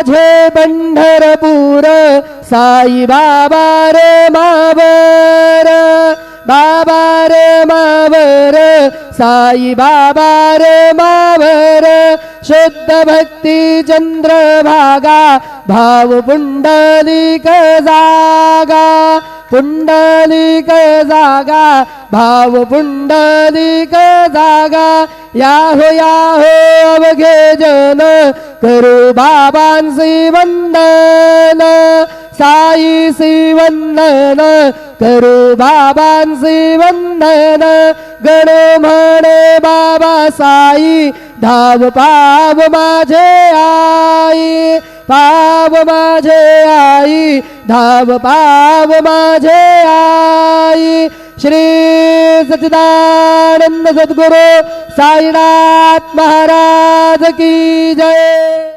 माझे पंढरपूर साई बाबा रे मावर बाबा रे मावर साई बाबा रे मावर शुद्ध भक्ती चंद्रभागा भाव पुंडलिक जागा पुंडलिक जागा भाव पुंडलिक जागा याहो अवघे जन करू बाबांसी वंदन साईसी वंदन करू बाबांसी वंदन गण म्हणे बाबा साई धाव पाव माझे आई पाव माझे आई धाव पाव माझे आई श्री सच्चिदानंद सद्गुरु साईनाथ महाराज की जय।